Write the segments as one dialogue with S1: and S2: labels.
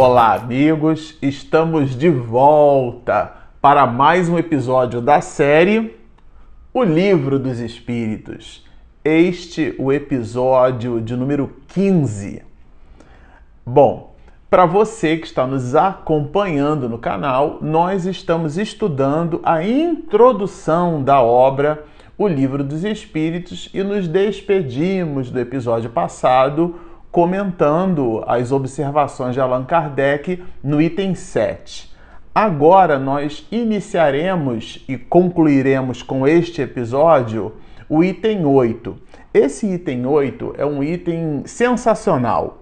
S1: Olá, amigos! Estamos de volta para mais um episódio da série O Livro dos Espíritos. Este o episódio de número 15. Bom, para você que está nos acompanhando no canal, nós estamos estudando a introdução da obra O Livro dos Espíritos e nos despedimos do episódio passado comentando as observações de Allan Kardec no item 7. Agora nós iniciaremos e concluiremos com este episódio o item 8. Esse item 8 é um item sensacional.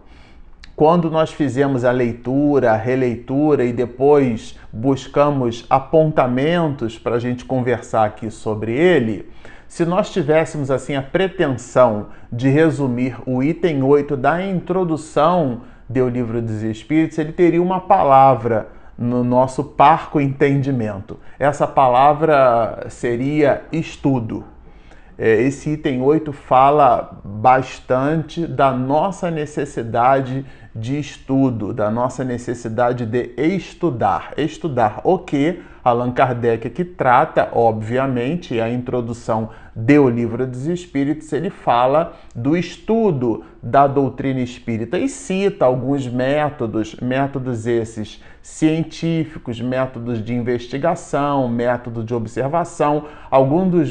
S1: Quando nós fizemos a leitura, a releitura e depois buscamos apontamentos para a gente conversar aqui sobre ele, se nós tivéssemos assim a pretensão de resumir o item 8 da introdução do Livro dos Espíritos, ele teria uma palavra no nosso parco entendimento. Essa palavra seria estudo. Esse item 8 fala bastante da nossa necessidade de estudo, da nossa necessidade de estudar. Estudar o que Allan Kardec aqui trata, obviamente, a introdução do Livro dos Espíritos, ele fala do estudo da doutrina espírita e cita alguns métodos esses científicos, métodos de investigação, método de observação, alguns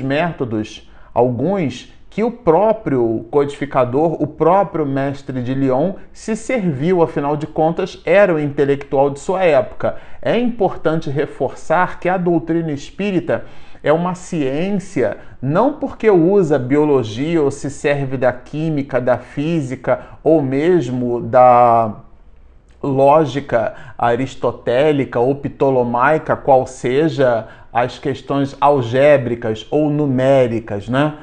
S1: que o próprio codificador, o próprio mestre de Lyon se serviu, afinal de contas, era o intelectual de sua época. É importante reforçar que a doutrina espírita é uma ciência, não porque usa biologia ou se serve da química, da física ou mesmo da lógica aristotélica ou ptolomaica, qual seja as questões algébricas ou numéricas, né?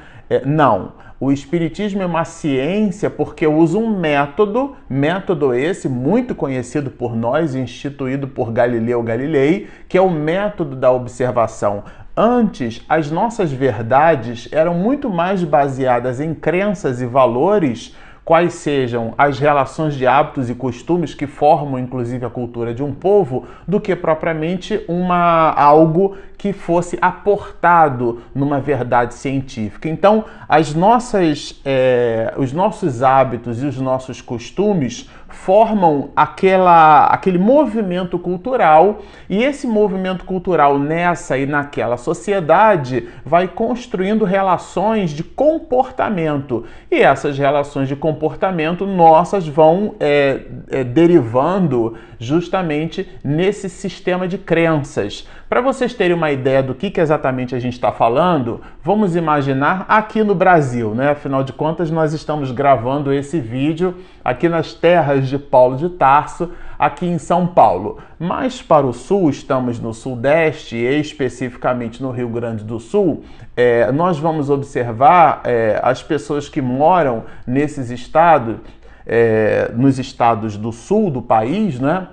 S1: Não, o Espiritismo é uma ciência porque usa um método esse muito conhecido por nós, instituído por Galileu Galilei, que é o método da observação. Antes, as nossas verdades eram muito mais baseadas em crenças e valores, quais sejam as relações de hábitos e costumes que formam, inclusive, a cultura de um povo, do que propriamente algo que fosse aportado numa verdade científica. Então, os nossos hábitos e os nossos costumes formam aquele movimento cultural, e esse movimento cultural nessa e naquela sociedade vai construindo relações de comportamento, e essas relações de comportamento nossas vão derivando justamente nesse sistema de crenças. Para vocês terem uma ideia do que exatamente a gente está falando, vamos imaginar aqui no Brasil, né? Afinal de contas, nós estamos gravando esse vídeo aqui nas terras de Paulo de Tarso, aqui em São Paulo. Mais para o sul, estamos no Sudeste, e especificamente no Rio Grande do Sul, nós vamos observar as pessoas que moram nesses estados, nos estados do sul do país, né?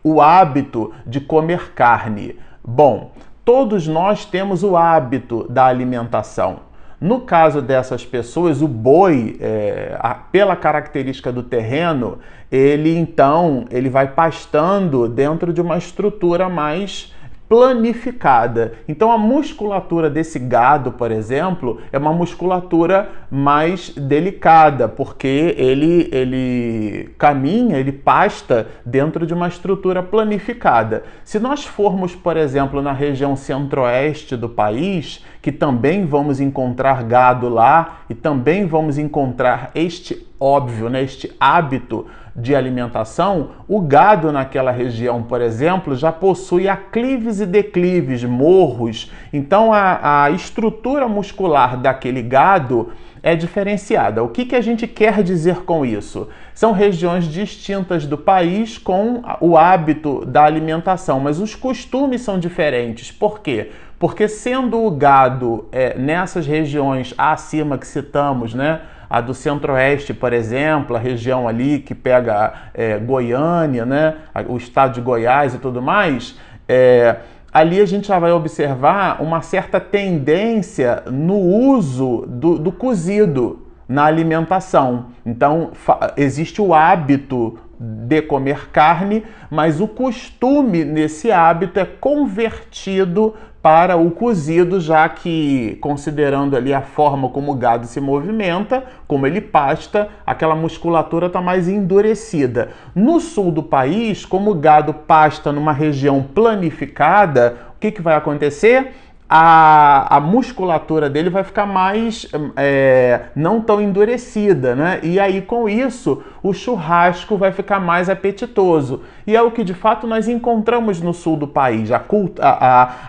S1: O hábito de comer carne. Bom, todos nós temos o hábito da alimentação. No caso dessas pessoas, o boi, pela característica do terreno, ele vai pastando dentro de uma estrutura mais planificada. Então a musculatura desse gado, por exemplo, é uma musculatura mais delicada, porque ele caminha, ele pasta dentro de uma estrutura planificada. Se nós formos, por exemplo, na região centro-oeste do país, que também vamos encontrar gado lá e também vamos encontrar este hábito de alimentação, o gado naquela região, por exemplo, já possui aclives e declives, morros. Então a estrutura muscular daquele gado é diferenciada. O que a gente quer dizer com isso? São regiões distintas do país com o hábito da alimentação, mas os costumes são diferentes. Por quê? Porque sendo o gado nessas regiões acima que citamos, né? A do Centro-Oeste, por exemplo, a região ali que pega Goiânia, né? O estado de Goiás e tudo mais, ali a gente já vai observar uma certa tendência no uso do cozido na alimentação. Então, existe o hábito de comer carne, mas o costume nesse hábito é convertido para o cozido, já que, considerando ali a forma como o gado se movimenta, como ele pasta, aquela musculatura está mais endurecida. No sul do país, como o gado pasta numa região planificada, o que vai acontecer? A musculatura dele vai ficar mais, não tão endurecida, né? E aí, com isso, o churrasco vai ficar mais apetitoso. E é o que, de fato, nós encontramos no sul do país.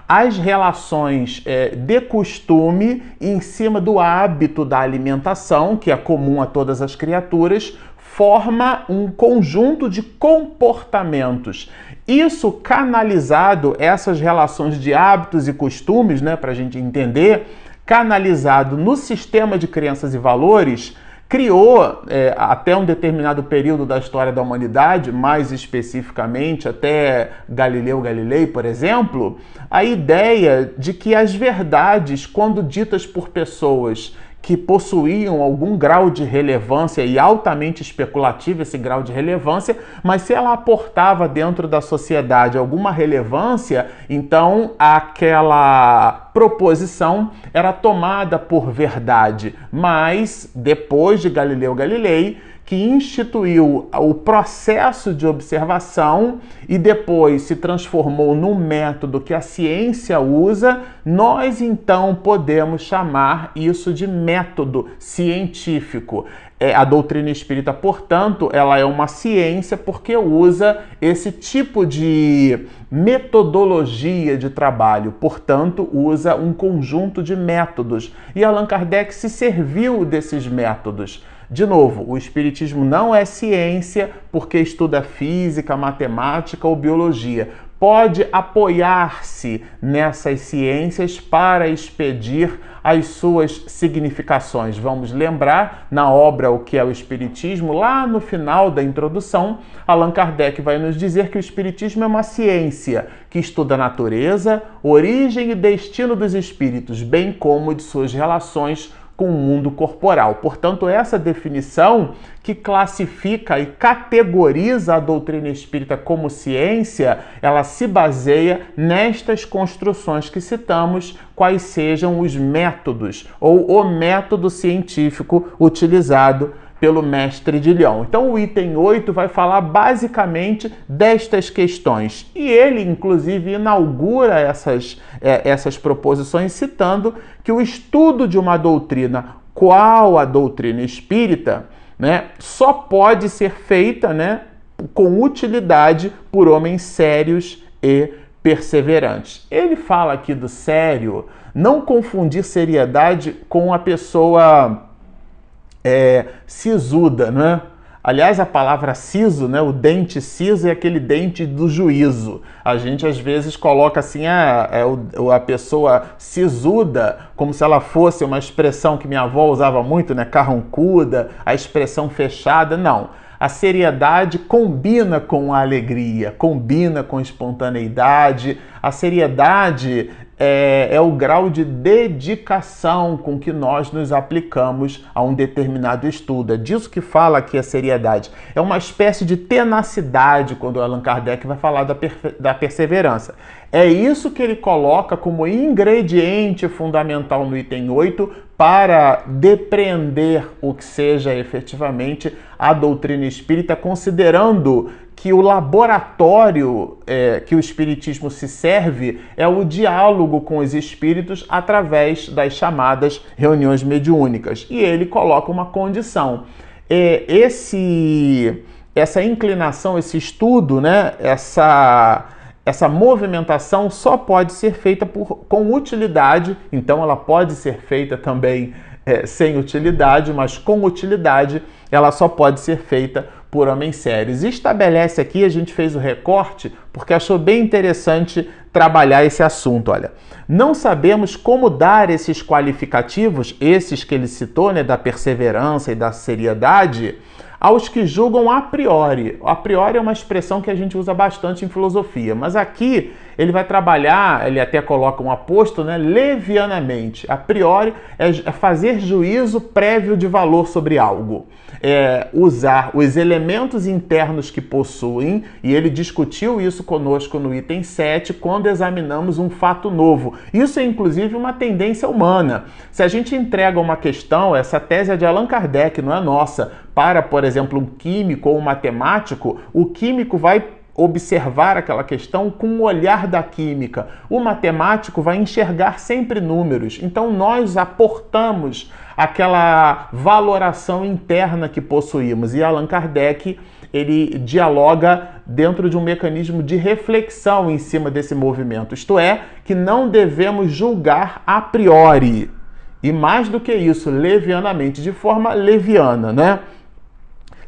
S1: As relações de costume em cima do hábito da alimentação, que é comum a todas as criaturas, forma um conjunto de comportamentos. Isso canalizado, essas relações de hábitos e costumes, né, para a gente entender, canalizado no sistema de crenças e valores, criou, até um determinado período da história da humanidade, mais especificamente até Galileu Galilei, por exemplo, a ideia de que as verdades, quando ditas por pessoas que possuíam algum grau de relevância e altamente especulativo esse grau de relevância, mas se ela aportava dentro da sociedade alguma relevância, então aquela proposição era tomada por verdade. Mas depois de Galileu Galilei, que instituiu o processo de observação e depois se transformou num método que a ciência usa, nós então podemos chamar isso de método científico. A doutrina espírita, portanto, ela é uma ciência porque usa esse tipo de metodologia de trabalho, portanto, usa um conjunto de métodos. E Allan Kardec se serviu desses métodos. De novo, o espiritismo não é ciência porque estuda física, matemática ou biologia. Pode apoiar-se nessas ciências para expedir as suas significações. Vamos lembrar, na obra O que é o Espiritismo, lá no final da introdução, Allan Kardec vai nos dizer que o Espiritismo é uma ciência que estuda a natureza, origem e destino dos espíritos, bem como de suas relações com o mundo corporal. Portanto, essa definição que classifica e categoriza a doutrina espírita como ciência, ela se baseia nestas construções que citamos, quais sejam os métodos ou o método científico utilizado pelo mestre de Lyon. Então o item 8 vai falar basicamente destas questões. E ele, inclusive, inaugura essas proposições citando que o estudo de uma doutrina, qual a doutrina espírita, né, só pode ser feita, né, com utilidade por homens sérios e perseverantes. Ele fala aqui do sério, não confundir seriedade com a pessoa sisuda, né? Aliás, a palavra siso, né? O dente siso é aquele dente do juízo. A gente às vezes coloca assim a pessoa sisuda como se ela fosse uma expressão que minha avó usava muito, né? Carrancuda, a expressão fechada. Não. A seriedade combina com a alegria, combina com a espontaneidade. A seriedade é o grau de dedicação com que nós nos aplicamos a um determinado estudo. É disso que fala aqui a seriedade. É uma espécie de tenacidade quando Allan Kardec vai falar da perseverança. É isso que ele coloca como ingrediente fundamental no item 8 para depreender o que seja efetivamente a doutrina espírita, considerando que o laboratório que o espiritismo se serve é o diálogo com os espíritos através das chamadas reuniões mediúnicas. E ele coloca uma condição. Essa inclinação, esse estudo, né, essa movimentação só pode ser feita com utilidade, então ela pode ser feita também sem utilidade, mas com utilidade ela só pode ser feita por homens sérios. E estabelece aqui, a gente fez o recorte, porque achou bem interessante trabalhar esse assunto. Olha, não sabemos como dar esses qualificativos, esses que ele citou, né, da perseverança e da seriedade, aos que julgam a priori. A priori é uma expressão que a gente usa bastante em filosofia, mas aqui ele vai trabalhar, ele até coloca um aposto, né, levianamente. A priori é fazer juízo prévio de valor sobre algo. Usar os elementos internos que possuem, e ele discutiu isso conosco no item 7, quando examinamos um fato novo. Isso é inclusive uma tendência humana. Se a gente entrega uma questão, essa tese é de Allan Kardec, não é nossa, para, por exemplo, um químico ou um matemático, o químico vai observar aquela questão com o olhar da química. O matemático vai enxergar sempre números. Então nós aportamos aquela valoração interna que possuímos. E Allan Kardec, ele dialoga dentro de um mecanismo de reflexão em cima desse movimento. Isto é, que não devemos julgar a priori. E mais do que isso, levianamente, de forma leviana, né?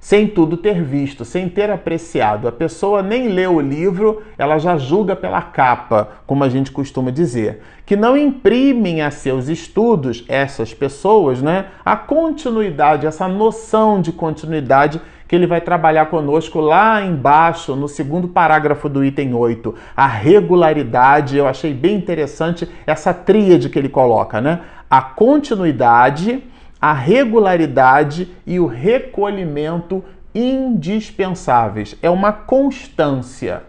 S1: Sem tudo ter visto, sem ter apreciado. A pessoa nem lê o livro, ela já julga pela capa, como a gente costuma dizer. Que não imprimem a seus estudos, essas pessoas, né, a continuidade, essa noção de continuidade que ele vai trabalhar conosco lá embaixo, no segundo parágrafo do item 8. A regularidade, eu achei bem interessante essa tríade que ele coloca, né? A continuidade, a regularidade e o recolhimento indispensáveis. É uma constância.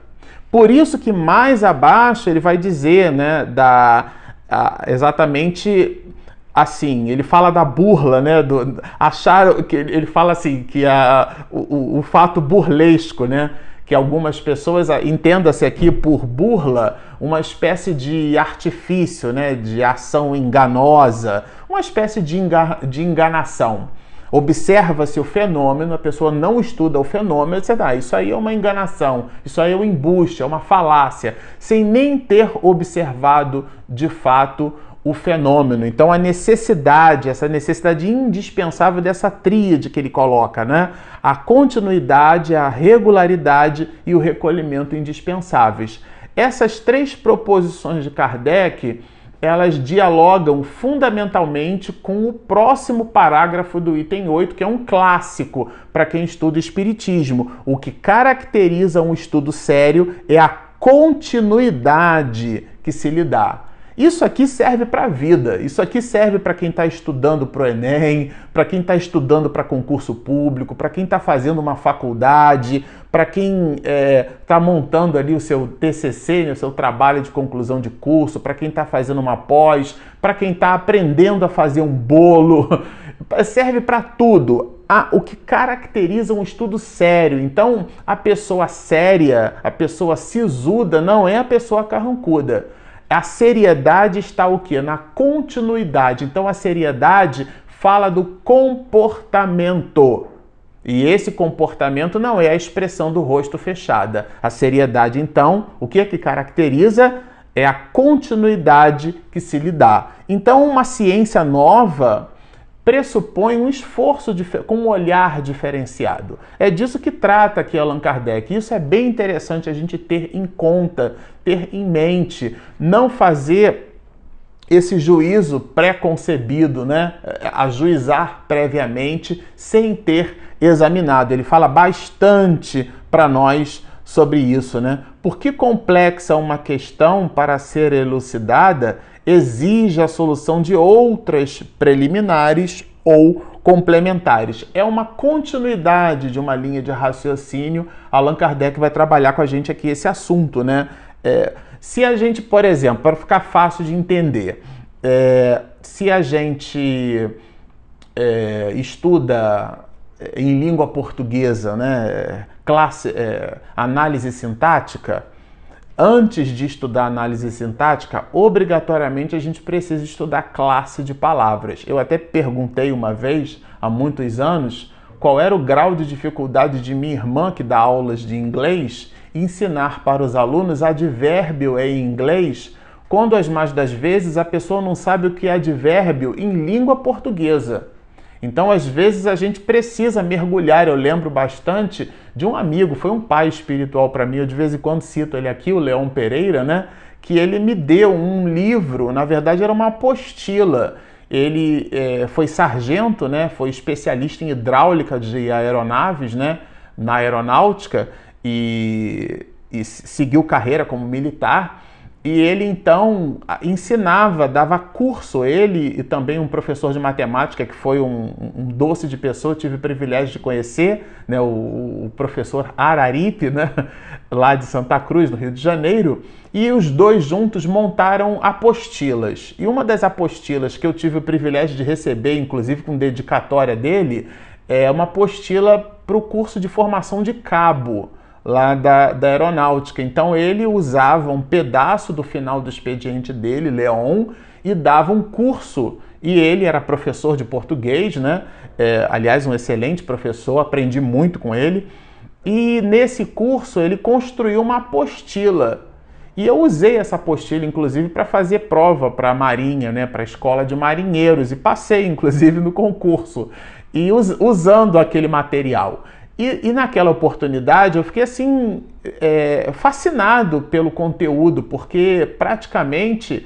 S1: Por isso que mais abaixo ele vai dizer, né, exatamente assim, ele fala da burla, né, ele fala assim, que o fato burlesco, né, que algumas pessoas, entenda-se aqui por burla, uma espécie de artifício, né, de ação enganosa, uma espécie de enganação. Observa-se o fenômeno, a pessoa não estuda o fenômeno, você dá, isso aí é uma enganação, isso aí é um embuste, é uma falácia, sem nem ter observado de fato o fenômeno. Então essa necessidade indispensável dessa tríade que ele coloca, né? A continuidade, a regularidade e o recolhimento indispensáveis. Essas três proposições de Kardec, elas dialogam fundamentalmente com o próximo parágrafo do item 8, que é um clássico para quem estuda espiritismo. O que caracteriza um estudo sério é a continuidade que se lhe dá. Isso aqui serve para a vida, isso aqui serve para quem está estudando para o Enem, para quem está estudando para concurso público, para quem está fazendo uma faculdade, para quem está montando ali o seu TCC, né, o seu trabalho de conclusão de curso, para quem está fazendo uma pós, para quem está aprendendo a fazer um bolo, serve para tudo. O que caracteriza um estudo sério. Então, a pessoa séria, a pessoa sisuda, não é a pessoa carrancuda. A seriedade está o quê? Na continuidade. Então a seriedade fala do comportamento. E esse comportamento não é a expressão do rosto fechada. A seriedade, então, o que é que caracteriza? É a continuidade que se lhe dá. Então uma ciência nova pressupõe um esforço com um olhar diferenciado. É disso que trata aqui Allan Kardec. Isso é bem interessante a gente ter em conta, ter em mente, não fazer esse juízo pré-concebido, né? Ajuizar previamente sem ter examinado. Ele fala bastante para nós sobre isso, né? Por que complexa uma questão para ser elucidada exige a solução de outras preliminares ou complementares. É uma continuidade de uma linha de raciocínio. Allan Kardec vai trabalhar com a gente aqui esse assunto, né? Se a gente, por exemplo, para ficar fácil de entender, se a gente estuda em língua portuguesa, né, análise sintática, antes de estudar análise sintática, obrigatoriamente a gente precisa estudar classe de palavras. Eu até perguntei uma vez, há muitos anos, qual era o grau de dificuldade de minha irmã, que dá aulas de inglês, ensinar para os alunos advérbio em inglês, quando as mais das vezes a pessoa não sabe o que é advérbio em língua portuguesa. Então, às vezes, a gente precisa mergulhar. Eu lembro bastante de um amigo, foi um pai espiritual para mim, eu de vez em quando cito ele aqui, o Leão Pereira, né? Que ele me deu um livro, na verdade era uma apostila, ele foi sargento, né? Foi especialista em hidráulica de aeronaves, né? Na aeronáutica e seguiu carreira como militar. E ele então ensinava, dava curso, ele e também um professor de matemática que foi um doce de pessoa, eu tive o privilégio de conhecer, né, o professor Araripe, né, lá de Santa Cruz, no Rio de Janeiro, e os dois juntos montaram apostilas. E uma das apostilas que eu tive o privilégio de receber, inclusive com dedicatória dele, é uma apostila para o curso de formação de cabo, lá da aeronáutica. Então ele usava um pedaço do final do expediente dele, Leon, e dava um curso. E ele era professor de português, né? Aliás, um excelente professor, aprendi muito com ele. E nesse curso ele construiu uma apostila. E eu usei essa apostila, inclusive, para fazer prova para a Marinha, né? Para a Escola de Marinheiros. E passei, inclusive, no concurso. E usando aquele material. E naquela oportunidade eu fiquei assim, fascinado pelo conteúdo, porque praticamente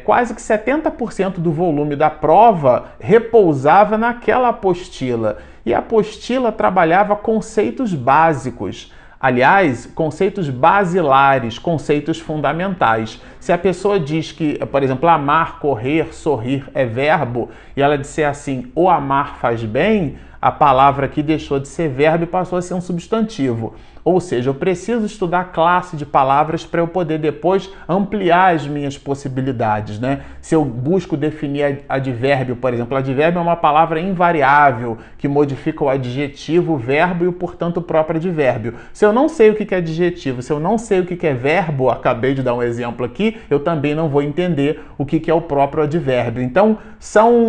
S1: quase que 70% do volume da prova repousava naquela apostila. E a apostila trabalhava conceitos básicos. Aliás, conceitos basilares, conceitos fundamentais. Se a pessoa diz que, por exemplo, amar, correr, sorrir é verbo, e ela disser assim, o amar faz bem, a palavra aqui deixou de ser verbo e passou a ser um substantivo. Ou seja, eu preciso estudar a classe de palavras para eu poder depois ampliar as minhas possibilidades, né? Se eu busco definir advérbio, por exemplo, advérbio é uma palavra invariável que modifica o adjetivo, o verbo e, portanto, o próprio advérbio. Se eu não sei o que é adjetivo, se eu não sei o que é verbo, acabei de dar um exemplo aqui, eu também não vou entender o que é o próprio advérbio. Então,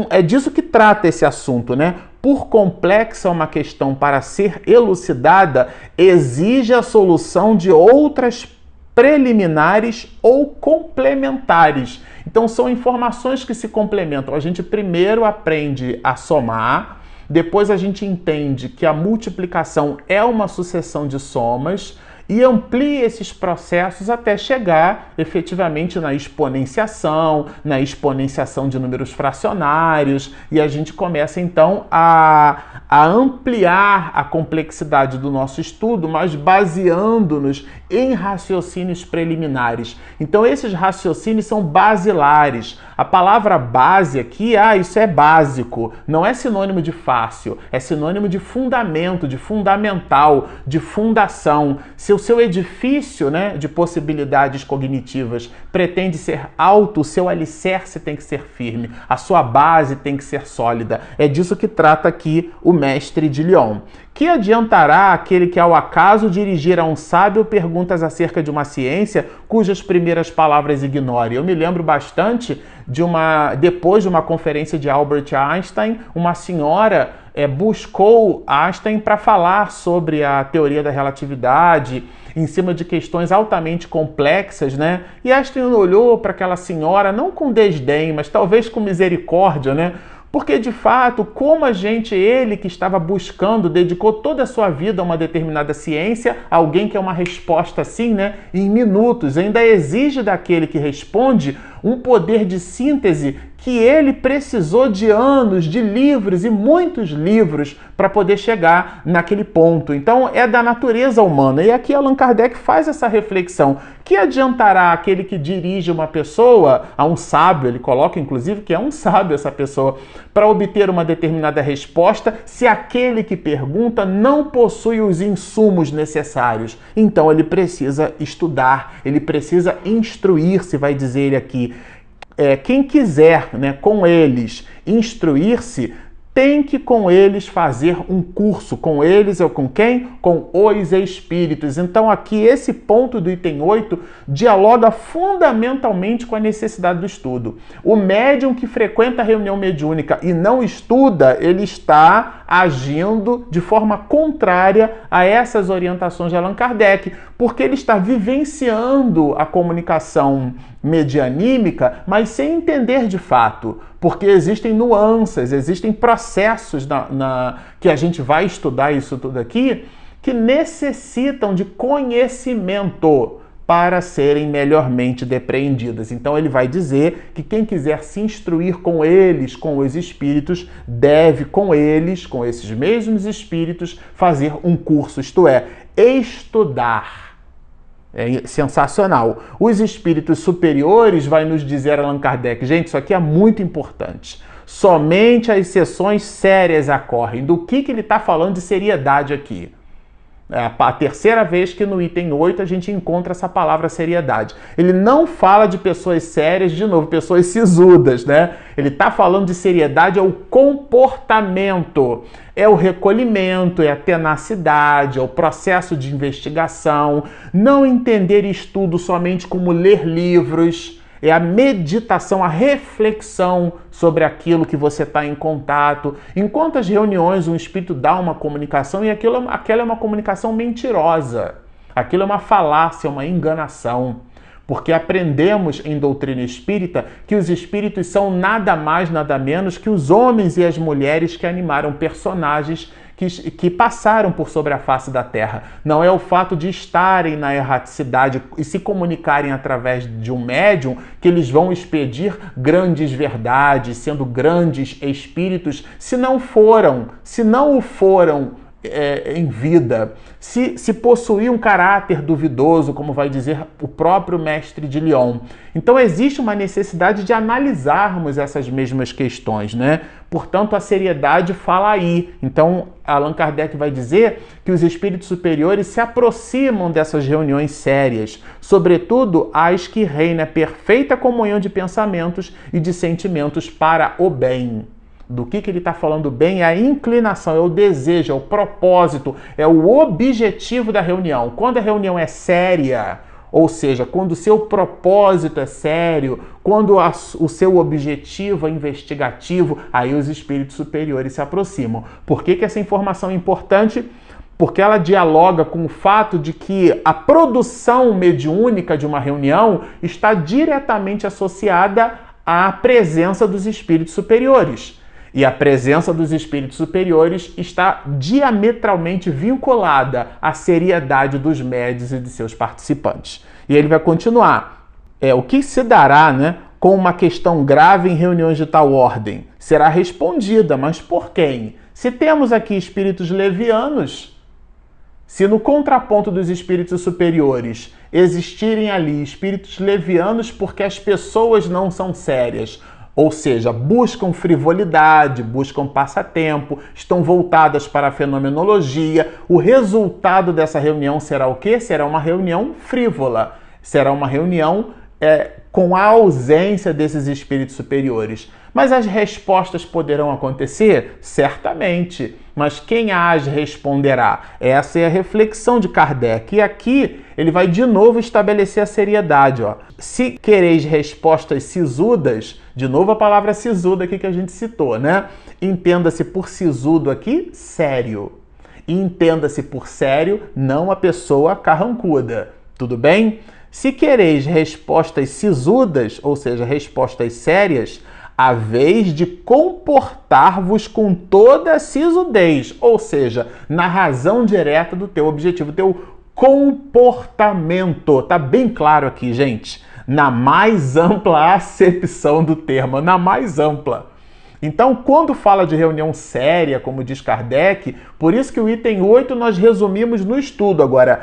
S1: é disso que trata esse assunto, né? Por complexa uma questão para ser elucidada, exige a solução de outras preliminares ou complementares. Então, são informações que se complementam. A gente primeiro aprende a somar, depois a gente entende que a multiplicação é uma sucessão de somas, e amplia esses processos até chegar efetivamente na exponenciação de números fracionários, e a gente começa então a ampliar a complexidade do nosso estudo, mas baseando-nos em raciocínios preliminares. Então esses raciocínios são basilares. A palavra base aqui, isso é básico, não é sinônimo de fácil, é sinônimo de fundamento, de fundamental, de fundação. Se o seu edifício, né, de possibilidades cognitivas pretende ser alto, o seu alicerce tem que ser firme, a sua base tem que ser sólida. É disso que trata aqui o mestre de Lyon. Que adiantará aquele que ao acaso dirigir a um sábio perguntas acerca de uma ciência cujas primeiras palavras ignore? Eu me lembro bastante depois de uma conferência de Albert Einstein, uma senhora buscou Einstein para falar sobre a teoria da relatividade em cima de questões altamente complexas, né? E Einstein olhou para aquela senhora não com desdém, mas talvez com misericórdia, né? Porque, de fato, como ele que estava buscando, dedicou toda a sua vida a uma determinada ciência, alguém que é uma resposta assim, né, em minutos, ainda exige daquele que responde um poder de síntese que ele precisou de anos, de livros e muitos livros para poder chegar naquele ponto. Então, é da natureza humana. E aqui Allan Kardec faz essa reflexão. Que adiantará aquele que dirige uma pessoa a um sábio, ele coloca inclusive que é um sábio essa pessoa, para obter uma determinada resposta, se aquele que pergunta não possui os insumos necessários? Então, ele precisa estudar, ele precisa instruir-se, vai dizer ele aqui. Quem quiser, né, com eles instruir-se, tem que com eles fazer um curso. Com eles ou com quem? Com os espíritos. Então aqui esse ponto do item 8 dialoga fundamentalmente com a necessidade do estudo. O médium que frequenta a reunião mediúnica e não estuda, ele está agindo de forma contrária a essas orientações de Allan Kardec, porque ele está vivenciando a comunicação medianímica, mas sem entender de fato, porque existem nuances, existem processos que a gente vai estudar isso tudo aqui, que necessitam de conhecimento para serem melhormente depreendidas. Então ele vai dizer que quem quiser se instruir com eles, com os espíritos, deve com eles, com esses mesmos espíritos, fazer um curso, isto é, estudar. É sensacional. Os espíritos superiores, vai nos dizer Allan Kardec, gente, isso aqui é muito importante. Somente as exceções sérias ocorrem. Do que ele está falando de seriedade aqui? É a terceira vez que no item 8 a gente encontra essa palavra seriedade. Ele não fala de pessoas sérias, de novo, pessoas sisudas, né? Ele está falando de seriedade, é o comportamento, é o recolhimento, é a tenacidade, é o processo de investigação, não entender estudo somente como ler livros, é a meditação, a reflexão sobre aquilo que você está em contato. Em quantas reuniões um espírito dá uma comunicação e aquela é uma comunicação mentirosa. Aquilo é uma falácia, uma enganação. Porque aprendemos em doutrina espírita que os espíritos são nada mais, nada menos que os homens e as mulheres que animaram personagens que passaram por sobre a face da Terra. Não é o fato de estarem na erraticidade e se comunicarem através de um médium que eles vão expedir grandes verdades, sendo grandes espíritos, se não o foram em vida, se possuir um caráter duvidoso, como vai dizer o próprio mestre de Lyon. Então existe uma necessidade de analisarmos essas mesmas questões, né? Portanto, a seriedade fala aí. Então, Allan Kardec vai dizer que os espíritos superiores se aproximam dessas reuniões sérias, sobretudo as que reina perfeita comunhão de pensamentos e de sentimentos para o bem. Do que ele está falando bem é a inclinação, é o desejo, é o propósito, é o objetivo da reunião. Quando a reunião é séria, ou seja, quando o seu propósito é sério, quando o seu objetivo é investigativo, aí os espíritos superiores se aproximam. Por que essa informação é importante? Porque ela dialoga com o fato de que a produção mediúnica de uma reunião está diretamente associada à presença dos espíritos superiores. E a presença dos espíritos superiores está diametralmente vinculada à seriedade dos médiuns e de seus participantes. E ele vai continuar. O que se dará, né, com uma questão grave em reuniões de tal ordem? Será respondida, mas por quem? Se temos aqui espíritos levianos, se no contraponto dos espíritos superiores existirem ali espíritos levianos porque as pessoas não são sérias, ou seja, buscam frivolidade, buscam passatempo, estão voltadas para a fenomenologia. O resultado dessa reunião será o quê? Será uma reunião frívola. Será uma reunião com a ausência desses espíritos superiores. Mas as respostas poderão acontecer? Certamente. Mas quem as responderá? Essa é a reflexão de Kardec. E aqui ele vai de novo estabelecer a seriedade. Se quereis respostas sisudas, de novo a palavra sisuda aqui que a gente citou, né? Entenda-se por sisudo aqui, sério. E entenda-se por sério, não a pessoa carrancuda. Tudo bem? Se quereis respostas sisudas, ou seja, respostas sérias, haveis de comportar-vos com toda a sisudez, ou seja, na razão direta do teu objetivo, teu comportamento. Tá bem claro aqui, gente? Na mais ampla acepção do termo, na mais ampla. Então, quando fala de reunião séria, como diz Kardec, por isso que o item 8 nós resumimos no estudo. Agora,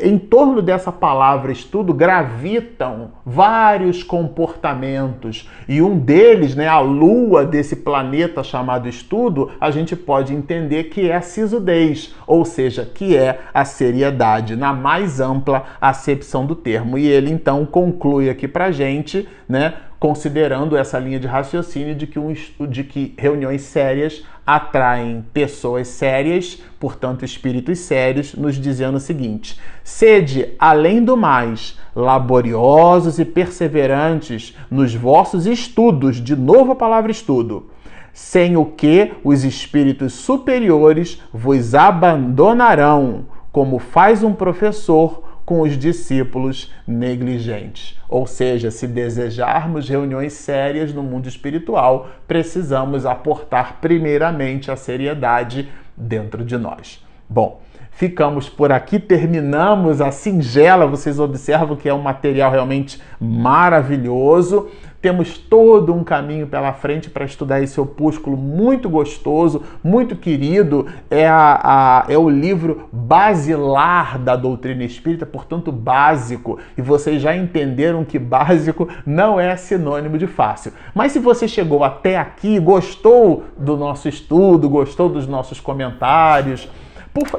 S1: em torno dessa palavra estudo gravitam vários comportamentos. E um deles, né, a lua desse planeta chamado estudo, a gente pode entender que é a sisudez, ou seja, que é a seriedade, na mais ampla acepção do termo. E ele, então, conclui aqui pra gente, né, considerando essa linha de raciocínio de que reuniões sérias atraem pessoas sérias, portanto espíritos sérios, nos dizendo o seguinte: sede, além do mais, laboriosos e perseverantes nos vossos estudos, de novo a palavra estudo, sem o que os espíritos superiores vos abandonarão, como faz um professor com os discípulos negligentes. Ou seja, se desejarmos reuniões sérias no mundo espiritual, precisamos aportar primeiramente a seriedade dentro de nós. Bom, ficamos por aqui, terminamos a singela, vocês observam que é um material realmente maravilhoso. Temos todo um caminho pela frente para estudar esse opúsculo muito gostoso, muito querido. É o livro basilar da doutrina espírita, portanto básico. E vocês já entenderam que básico não é sinônimo de fácil. Mas se você chegou até aqui, gostou do nosso estudo, gostou dos nossos comentários,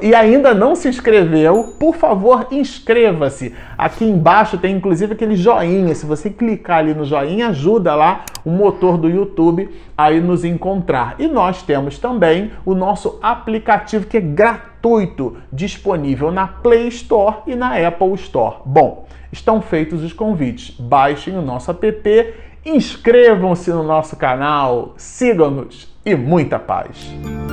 S1: e ainda não se inscreveu, por favor, inscreva-se. Aqui embaixo tem inclusive aquele joinha. Se você clicar ali no joinha, ajuda lá o motor do YouTube a nos encontrar. E nós temos também o nosso aplicativo que é gratuito, disponível na Play Store e na Apple Store. Bom, estão feitos os convites. Baixem o nosso app, inscrevam-se no nosso canal, sigam-nos e muita paz!